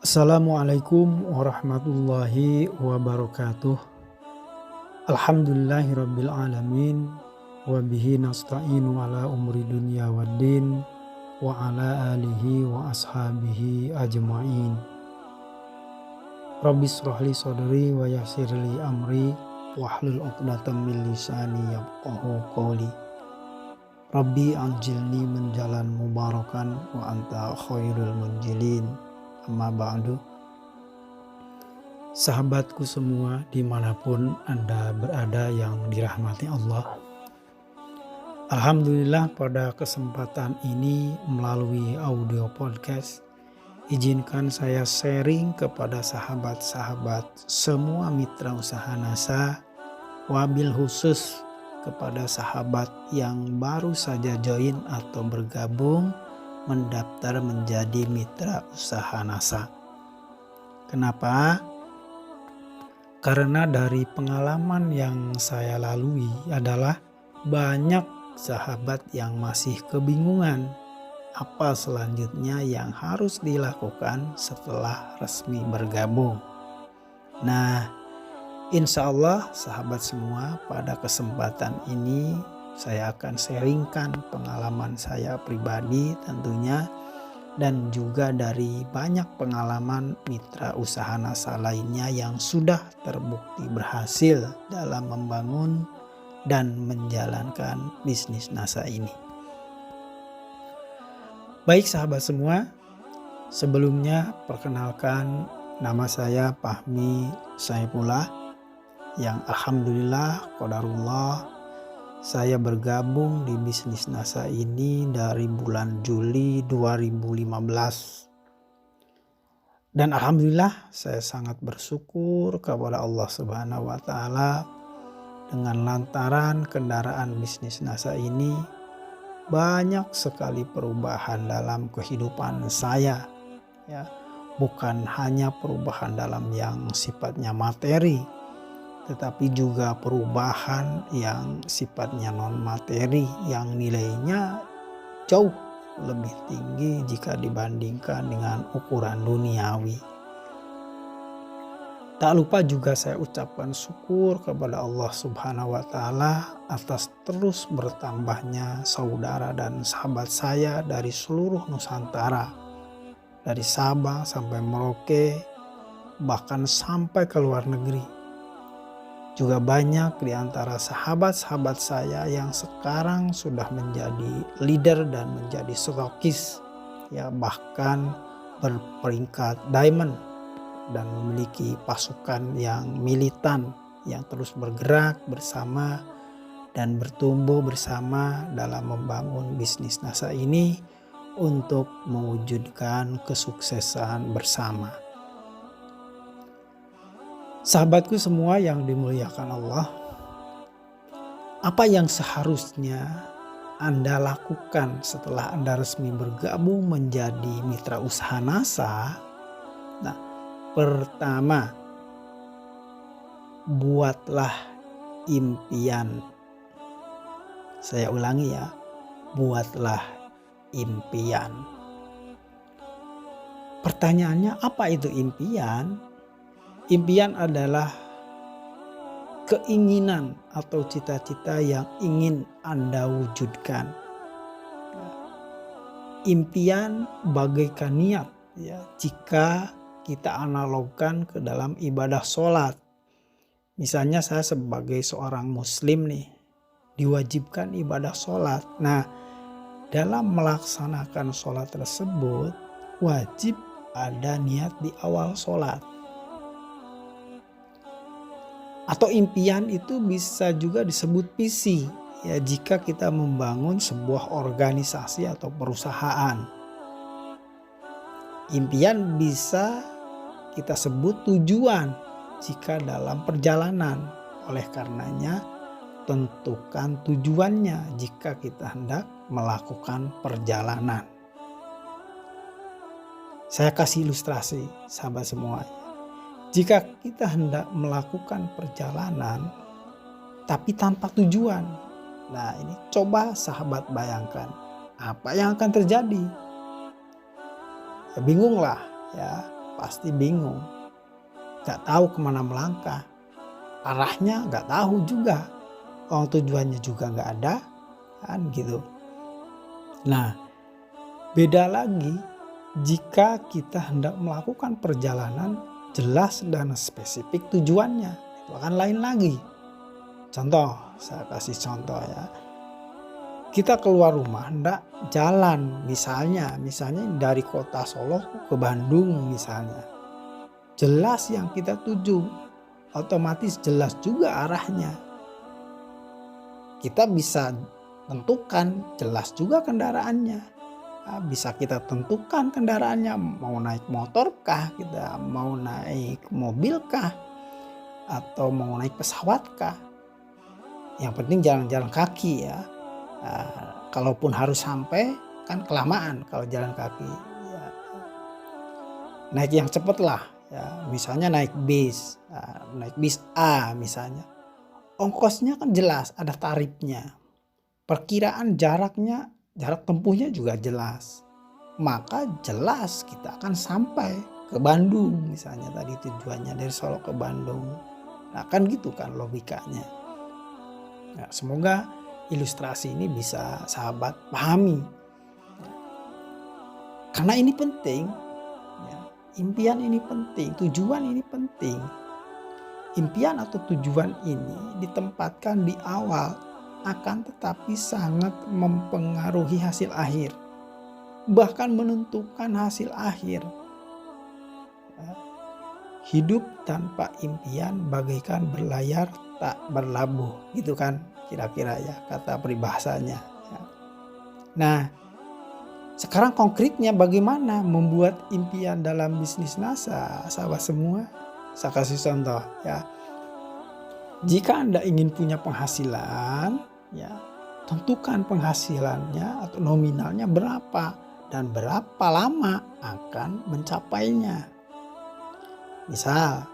Assalamualaikum warahmatullahi wabarakatuh. Alhamdulillahirabbil alamin wa bihi nasta'inu ala umuri dunya waddin wa ala alihi wa ashabihi ajmain. Rabbi shrahli sadri wa yassirli amri wahlul 'uqdatam min lisani yafqahu qawli. Rabbi anjilni menjalan mubarakan wa anta khairul munjilin. Amma ba'du. Sahabatku semua dimanapun Anda berada yang dirahmati Allah. Alhamdulillah pada kesempatan ini melalui audio podcast izinkan saya sharing kepada sahabat-sahabat semua mitra usaha NASA, wabil khusus kepada sahabat yang baru saja join atau bergabung mendaftar menjadi mitra usaha NASA. Kenapa? Karena dari pengalaman yang saya lalui adalah banyak sahabat yang masih kebingungan apa selanjutnya yang harus dilakukan setelah resmi bergabung. Nah, insya Allah sahabat semua, pada kesempatan ini saya akan sharingkan pengalaman saya pribadi tentunya, dan juga dari banyak pengalaman mitra usaha NASA lainnya yang sudah terbukti berhasil dalam membangun dan menjalankan bisnis NASA ini. Baik sahabat semua, sebelumnya perkenalkan nama saya Fahmi Saifullah yang alhamdulillah qadarullah saya bergabung di bisnis NASA ini dari bulan Juli 2015. Dan alhamdulillah saya sangat bersyukur kepada Allah Subhanahu wa taala dengan lantaran kendaraan bisnis NASA ini banyak sekali perubahan dalam kehidupan saya. Ya, bukan hanya perubahan dalam yang sifatnya materi, tetapi juga perubahan yang sifatnya non materi yang nilainya jauh lebih tinggi jika dibandingkan dengan ukuran duniawi. Tak lupa juga saya ucapkan syukur kepada Allah Subhanahu wa taala atas terus bertambahnya saudara dan sahabat saya dari seluruh Nusantara, dari Sabang sampai Merauke, bahkan sampai ke luar negeri. Juga banyak di antara sahabat-sahabat saya yang sekarang sudah menjadi leader dan menjadi stokis, ya bahkan berperingkat diamond dan memiliki pasukan yang militan yang terus bergerak bersama dan bertumbuh bersama dalam membangun bisnis NASA ini untuk mewujudkan kesuksesan bersama. Sahabatku semua yang dimuliakan Allah, apa yang seharusnya Anda lakukan setelah Anda resmi bergabung menjadi mitra usaha NASA? Nah, pertama, buatlah impian. Saya ulangi ya, buatlah impian. Pertanyaannya, apa itu impian? Impian adalah keinginan atau cita-cita yang ingin Anda wujudkan. Impian bagaikan niat, ya, jika kita analogkan ke dalam ibadah sholat. Misalnya saya sebagai seorang muslim nih, diwajibkan ibadah sholat. Nah, dalam melaksanakan sholat tersebut wajib ada niat di awal sholat. Atau impian itu bisa juga disebut visi, ya, jika kita membangun sebuah organisasi atau perusahaan. Impian bisa kita sebut tujuan jika dalam perjalanan. Oleh karenanya tentukan tujuannya jika kita hendak melakukan perjalanan. Saya kasih ilustrasi sahabat semua. Jika kita hendak melakukan perjalanan tapi tanpa tujuan, nah ini coba sahabat bayangkan apa yang akan terjadi. Ya bingung lah ya. pasti bingung, gak tahu kemana melangkah, arahnya gak tahu juga, tujuannya juga gak ada, kan gitu. Nah, beda lagi jika kita hendak melakukan perjalanan jelas dan spesifik tujuannya, itu akan lain lagi. Contoh, saya kasih contoh ya. Kita keluar rumah hendak jalan, misalnya dari kota Solo ke Bandung misalnya. Jelas yang kita tuju, otomatis jelas juga arahnya. Kita bisa tentukan jelas juga kendaraannya. Bisa kita tentukan kendaraannya, mau naik motor kah, kita mau naik mobil kah, atau mau naik pesawat kah. Yang penting jalan-jalan kaki ya. Kalaupun harus sampai kan kelamaan kalau jalan kaki ya. Naik yang cepat lah ya, misalnya naik bis A misalnya, ongkosnya kan jelas, ada tarifnya, perkiraan jarak tempuhnya juga jelas, maka jelas kita akan sampai ke Bandung misalnya, tadi tujuannya dari Solo ke Bandung. Nah kan gitu kan logikanya. Nah, semoga ilustrasi ini bisa sahabat pahami, karena ini penting ya. Impian ini penting, tujuan ini penting. Impian atau tujuan ini ditempatkan di awal, akan tetapi sangat mempengaruhi hasil akhir, bahkan menentukan hasil akhir. Hidup tanpa impian bagaikan berlayar tak berlabuh, gitu kan kira-kira ya kata peribahasanya. Nah, sekarang konkretnya bagaimana membuat impian dalam bisnis NASA, sahabat semua? Saya kasih contoh ya. Jika Anda ingin punya penghasilan, ya, tentukan penghasilannya atau nominalnya berapa dan berapa lama akan mencapainya. Misal,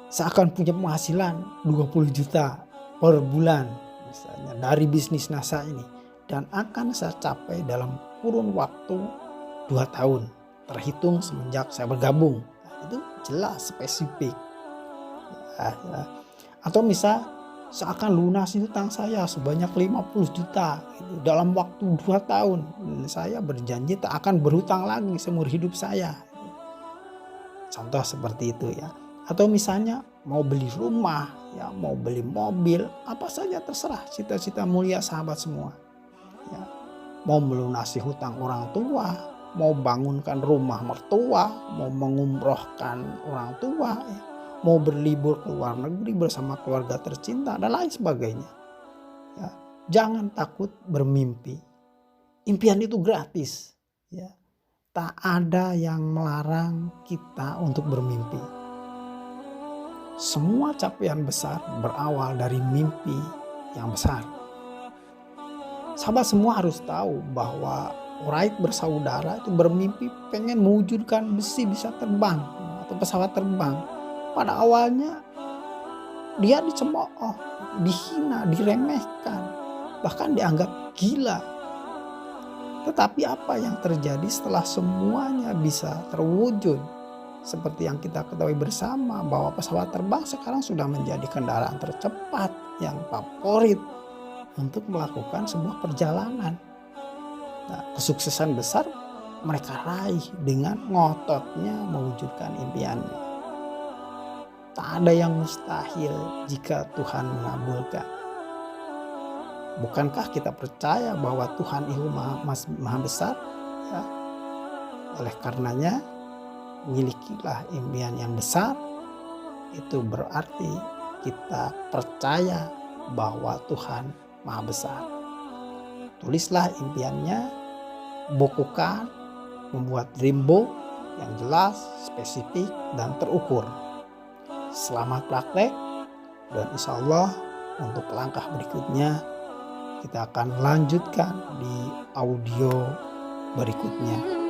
saya akan punya penghasilan 20 juta per bulan misalnya dari bisnis NASA ini, dan akan saya capai dalam kurun waktu 2 tahun terhitung semenjak saya bergabung. Nah, itu jelas spesifik ya. Atau misal saya akan lunasi hutang saya sebanyak 50 juta gitu, dalam waktu 2 tahun. Saya berjanji tak akan berhutang lagi seumur hidup saya. Contoh seperti itu ya. Atau misalnya mau beli rumah, ya, mau beli mobil, apa saja terserah cita-cita mulia sahabat semua. Ya, mau melunasi hutang orang tua, mau bangunkan rumah mertua, mau mengumrohkan orang tua, ya, mau berlibur ke luar negeri bersama keluarga tercinta dan lain sebagainya. Ya, jangan takut bermimpi. Impian itu gratis. Ya, tak ada yang melarang kita untuk bermimpi. Semua capaian besar berawal dari mimpi yang besar. Sahabat semua harus tahu bahwa Wright bersaudara itu bermimpi pengen mewujudkan besi bisa terbang atau pesawat terbang. Pada awalnya dia dicemooh, dihina, diremehkan, bahkan dianggap gila. Tetapi apa yang terjadi setelah semuanya bisa terwujud? Seperti yang kita ketahui bersama bahwa pesawat terbang sekarang sudah menjadi kendaraan tercepat yang favorit untuk melakukan sebuah perjalanan. Nah, kesuksesan besar mereka raih dengan ngototnya mewujudkan impiannya. Tak ada yang mustahil jika Tuhan mengabulkan. Bukankah kita percaya bahwa Tuhan itu maha besar? Ya. Oleh karenanya, milikilah impian yang besar. Itu berarti kita percaya bahwa Tuhan maha besar. Tulislah impiannya, bukukan, membuat dream book yang jelas, spesifik, dan terukur. Selamat praktek, dan insya Allah untuk langkah berikutnya kita akan lanjutkan di audio berikutnya.